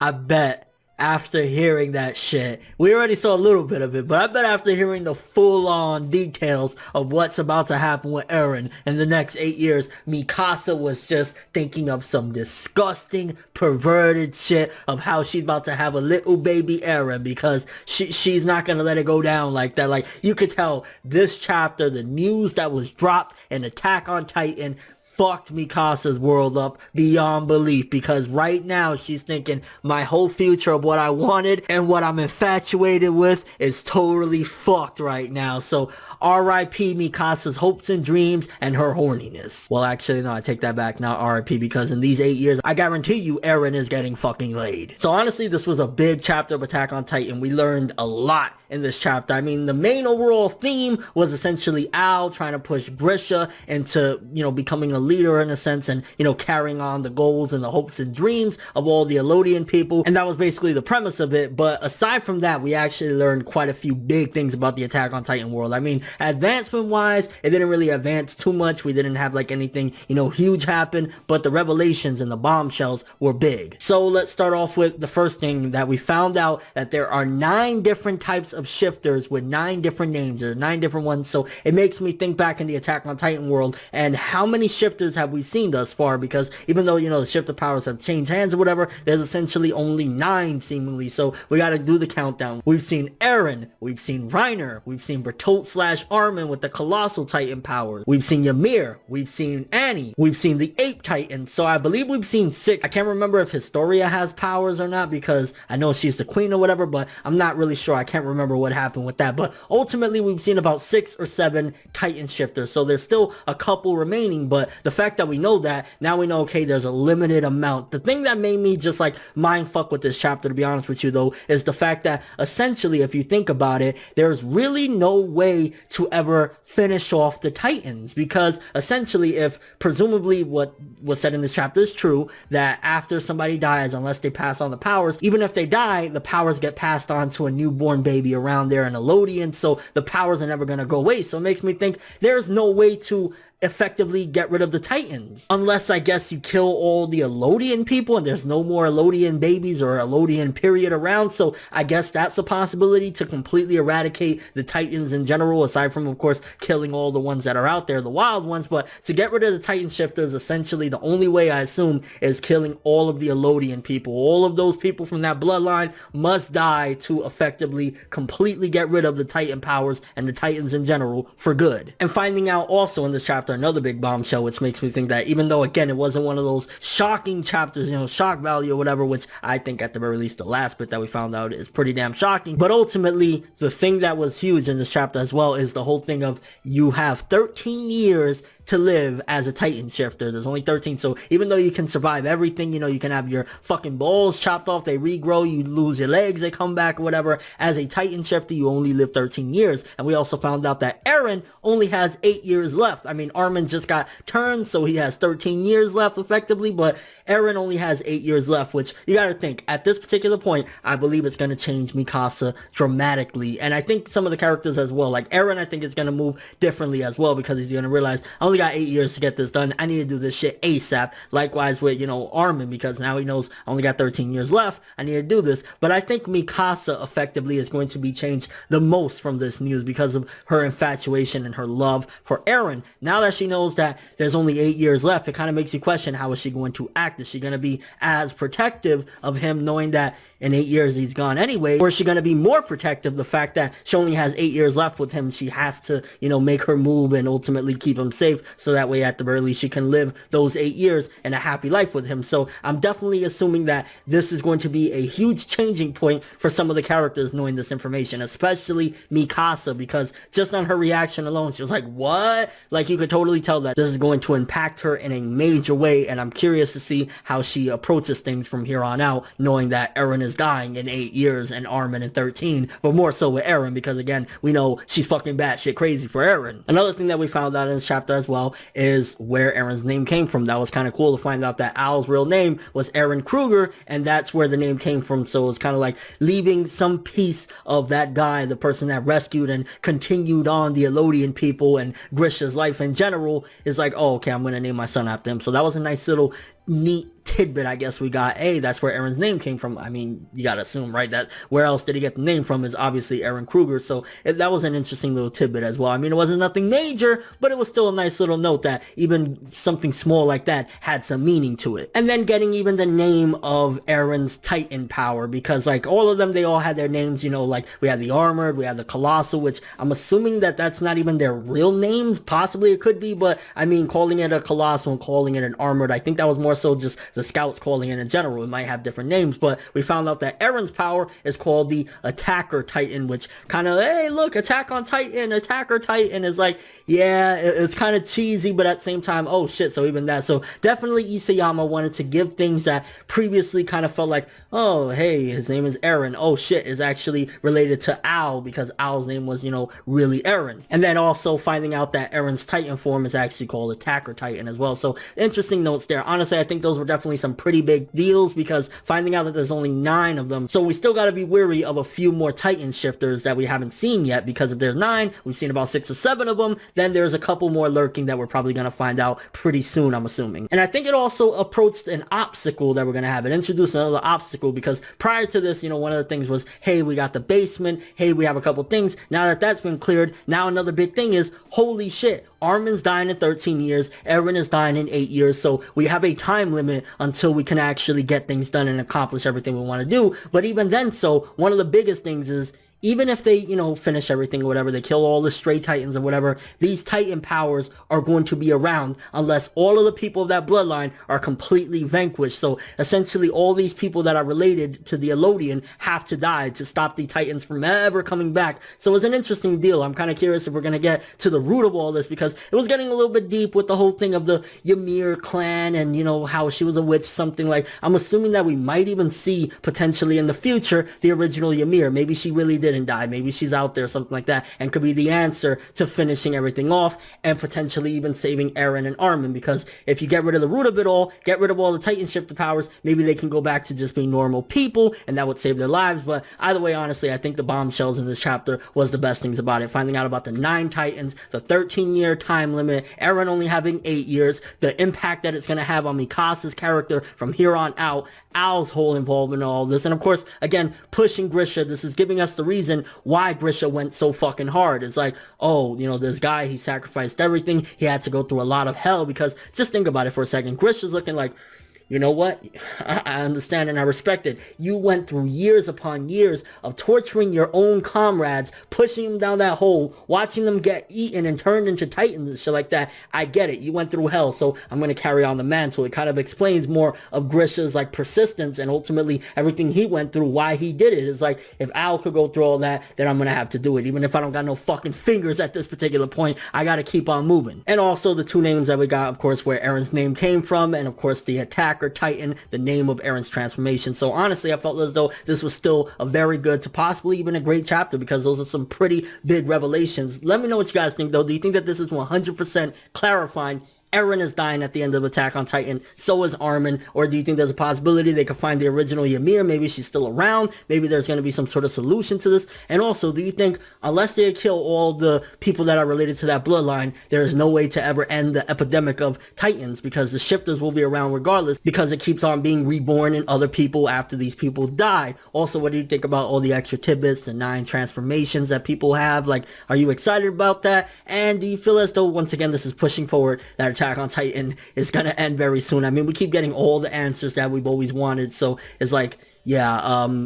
I bet after hearing that shit, we already saw a little bit of it, but I bet after hearing the full-on details of what's about to happen with Eren in the next 8 years, Mikasa was just thinking of some disgusting, perverted shit of how she's about to have a little baby Eren because she's not gonna let it go down like that. Like, you could tell this chapter, the news that was dropped in Attack on Titan, fucked Mikasa's world up beyond belief, because right now she's thinking my whole future of what I wanted and what I'm infatuated with is totally fucked right now. So R.I.P. Mikasa's hopes and dreams and her horniness. Well, actually, no, I take that back. Not R.I.P. because in these 8 years, I guarantee you Eren is getting fucking laid. So honestly, this was a big chapter of Attack on Titan. We learned a lot in this chapter. I mean, the main overall theme was essentially Al trying to push Grisha into, becoming a leader in a sense and, carrying on the goals and the hopes and dreams of all the Elodian people. And that was basically the premise of it. But aside from that, we actually learned quite a few big things about the Attack on Titan world. I mean, advancement wise, it didn't really advance too much. We didn't have like anything, huge happen, but the revelations and the bombshells were big. So let's start off with the first thing that we found out, that there are 9 different types of shifters with 9 different names. There are 9 different ones. So it makes me think back in the Attack on Titan world and how many shifters have we seen thus far, because even though, the shifter powers have changed hands or whatever, there's essentially only 9 seemingly. So we got to do the countdown. We've seen Eren, we've seen Reiner, we've seen Bertolt / Armin with the colossal Titan powers. We've seen Ymir, we've seen Annie, we've seen the Ape Titan. So I believe we've seen 6. I can't remember if Historia has powers or not because I know she's the queen or whatever, but I'm not really sure. I can't remember what happened with that. But ultimately we've seen about 6 or 7 Titan shifters. So there's still a couple remaining, but the fact that we know that, now we know, okay, there's a limited amount. The thing that made me just like mind fuck with this chapter, to be honest with you though, is the fact that essentially, if you think about it, there's really no way to ever finish off the Titans, because essentially, if presumably what was said in this chapter is true, that after somebody dies, unless they pass on the powers, even if they die, the powers get passed on to a newborn baby around there in Elodian, so the powers are never going to go away. So it makes me think there's no way to effectively get rid of the Titans, unless I guess you kill all the Elodian people and there's no more Elodian babies or Elodian period around. So I guess that's a possibility, to completely eradicate the Titans in general, aside from of course killing all the ones that are out there, the wild ones. But to get rid of the Titan shifters, essentially the only way, I assume, is killing all of the Elodian people. All of those people from that bloodline must die to effectively completely get rid of the Titan powers and the Titans in general for good. And finding out also in this chapter another big bombshell, which makes me think that even though again it wasn't one of those shocking chapters, shock value or whatever, which I think at the very least the last bit that we found out is pretty damn shocking, but ultimately the thing that was huge in this chapter as well is the whole thing of you have 13 years to live as a Titan shifter. There's only 13, so even though you can survive everything, you can have your fucking balls chopped off, they regrow, you lose your legs, they come back or whatever, as a Titan shifter you only live 13 years. And we also found out that Eren only has 8 years left. I mean, Armin just got turned, so he has 13 years left effectively, but Eren only has 8 years left, which you gotta think, at this particular point, I believe it's gonna change Mikasa dramatically. And I think some of the characters as well, like Eren, I think it's gonna move differently as well, because he's gonna realize, I only got 8 years to get this done, I need to do this shit ASAP. Likewise with, Armin, because now he knows I only got 13 years left, I need to do this. But I think Mikasa effectively is going to be changed the most from this news, because of her infatuation and her love for Eren. Now that she knows that there's only 8 years left, it kind of makes you question, how is she going to act? Is she going to be as protective of him knowing that in 8 years he's gone anyway, or is she going to be more protective, the fact that she only has 8 years left with him, she has to, make her move and ultimately keep him safe, so that way at the very least she can live those 8 years in a happy life with him. So I'm definitely assuming that this is going to be a huge changing point for some of the characters knowing this information, especially Mikasa, because just on her reaction alone, she was like, what? Like, you could totally tell that this is going to impact her in a major way, and I'm curious to see how she approaches things from here on out, knowing that Eren is dying in 8 years and Armin in 13, but more so with Eren, because again, we know she's fucking batshit crazy for Eren. Another thing that we found out in this chapter as well is where Eren's name came from. That was kind of cool to find out that Al's real name was Eren Kruger, and that's where the name came from. So it's kind of like leaving some piece of that guy, the person that rescued and continued on the Elodian people and Grisha's life in general, is like, oh, okay, I'm gonna name my son after him. So that was a nice little neat tidbit I guess we got. That's where Eren's name came from. I mean, you gotta assume, right, that where else did he get the name from is obviously Eren Kruger. So that was an interesting little tidbit as well. I mean, it wasn't nothing major, but it was still a nice little note that even something small like that had some meaning to it. And then getting even the name of Eren's Titan power, because like all of them, they all had their names, you know, like we had the Armored, we had the Colossal, which I'm assuming that that's not even their real names. Possibly it could be, but I mean, calling it a Colossal and calling it an Armored, I think that was more so just the scouts calling it in general. It might have different names, but we found out that Eren's power is called the Attacker Titan, which kind of, hey, look, Attack on Titan, Attacker Titan is like, yeah, it's kind of cheesy, but at the same time, oh shit, so even that. So definitely Isayama wanted to give things that previously kind of felt like, oh, hey, his name is Eren. Oh shit, is actually related to Al, because Al's name was, you know, really Eren. And then also finding out that Eren's Titan form is actually called Attacker Titan as well. So interesting notes there. Honestly, I think those were definitely some pretty big deals, because finding out that there's only 9 of them, so we still got to be wary of a few more Titan shifters that we haven't seen yet, because if there's 9, we've seen about 6 or 7 of them, then there's a couple more lurking that we're probably going to find out pretty soon, I'm assuming. And I think it also approached an obstacle that we're going to have. It introduced another obstacle, because prior to this, you know, one of the things was, hey, we got the basement, hey, we have a couple things. Now that that's been cleared, now another big thing is, holy shit, Armin's dying in 13 years, Eren is dying in 8 years, so we have a time limit until we can actually get things done and accomplish everything we want to do. But even then, so one of the biggest things is, even if they, you know, finish everything or whatever, they kill all the stray Titans or whatever, these Titan powers are going to be around unless all of the people of that bloodline are completely vanquished. So essentially all these people that are related to the Elodian have to die to stop the Titans from ever coming back. So it's an interesting deal. I'm kind of curious if we're going to get to the root of all this, because it was getting a little bit deep with the whole thing of the Ymir clan and, you know, how she was a witch, something like, I'm assuming that we might even see potentially in the future the original Ymir. Maybe she really didn't die. Maybe she's out there, something like that, and could be the answer to finishing everything off and potentially even saving Eren and Armin, because if you get rid of the root of it all, get rid of all the Titan shifter powers, maybe they can go back to just being normal people, and that would save their lives. But either way, honestly, I think the bombshells in this chapter was the best things about it. Finding out about the 9 Titans, the 13-year time limit, Eren only having 8 years, the impact that it's going to have on Mikasa's character from here on out, Al's whole involvement in all this, and of course, again, pushing Grisha. This is giving us the reason why Grisha went so fucking hard. It's like, oh, you know, this guy, he sacrificed everything. He had to go through a lot of hell, because just think about it for a second. Grisha's looking like, you know what? I understand and I respect it. You went through years upon years of torturing your own comrades, pushing them down that hole, watching them get eaten and turned into Titans and shit like that. I get it. You went through hell, so I'm going to carry on the mantle. It kind of explains more of Grisha's like persistence and ultimately everything he went through, why he did it. It's like, if Al could go through all that, then I'm going to have to do it. Even if I don't got no fucking fingers at this particular point, I got to keep on moving. And also the 2 names that we got, of course, where Eren's name came from, and of course the Attacker Titan, the name of Eren's transformation. So honestly, I felt as though this was still a very good to possibly even a great chapter, because those are some pretty big revelations. Let me know what you guys think though. Do you think that this is 100% clarifying Eren is dying at the end of Attack on Titan, so is Armin? Or do you think there's a possibility they could find the original Ymir? Maybe she's still around. Maybe there's going to be some sort of solution to this. And also, do you think, unless they kill all the people that are related to that bloodline, there is no way to ever end the epidemic of Titans? Because the shifters will be around regardless, because it keeps on being reborn in other people after these people die. Also, what do you think about all the extra tidbits, the 9 transformations that people have? Like, are you excited about that? And do you feel as though, once again, this is pushing forward that Attack on Titan is gonna end very soon? I mean, we keep getting all the answers that we've always wanted, so it's like, yeah,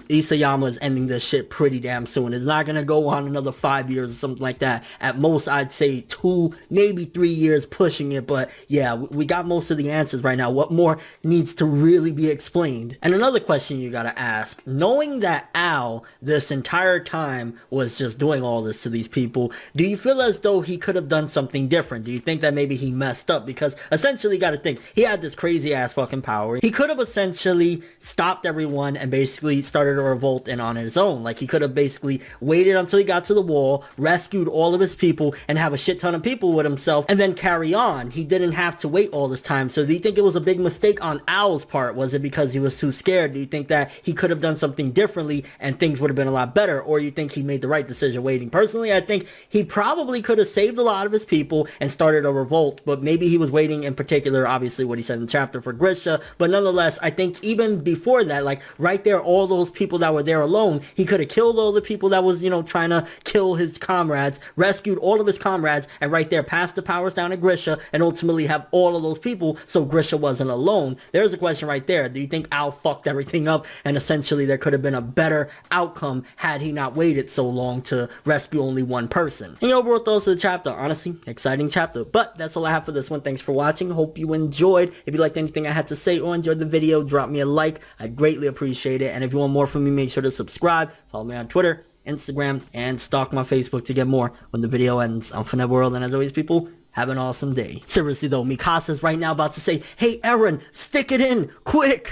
Isayama is ending this shit pretty damn soon. It's not gonna go on another 5 years or something like that. At most, I'd say 2, maybe 3 years pushing it, but yeah, we got most of the answers right now. What more needs to really be explained? And another question you gotta ask, knowing that Al, this entire time, was just doing all this to these people, do you feel as though he could have done something different? Do you think that maybe he messed up? Because essentially, you gotta think, he had this crazy ass fucking power. He could have essentially stopped everyone and basically started a revolt and on his own. Like, he could have basically waited until he got to the wall, rescued all of his people, and have a shit ton of people with himself, and then carry on. He didn't have to wait all this time. So do you think it was a big mistake on Owl's part? Was it because he was too scared? Do you think that he could have done something differently and things would have been a lot better? Or you think he made the right decision waiting? Personally, I think he probably could have saved a lot of his people and started a revolt, but maybe he was waiting, in particular, obviously what he said in the chapter, for Grisha. But nonetheless, I think even before that, like right there, all those people that were there alone, he could have killed all the people that was, you know, trying to kill his comrades, rescued all of his comrades, and right there passed the powers down to Grisha, and ultimately have all of those people so Grisha wasn't alone. There's a question right there. Do you think Al fucked everything up, and essentially there could have been a better outcome had he not waited so long to rescue only one person? And your overall thoughts of the chapter? Honestly, exciting chapter. But that's all I have for this one. Thanks for watching. Hope you enjoyed. If you liked anything I had to say or enjoyed the video, drop me a like. I'd greatly appreciate it. And if you want more from me, make sure to subscribe. Follow me on Twitter, Instagram, and stalk my Facebook to get more when the video ends. I'm ForneverWorld, and as always, people, have an awesome day. Seriously though, Mikasa's right now about to say, "Hey Eren, stick it in, quick!"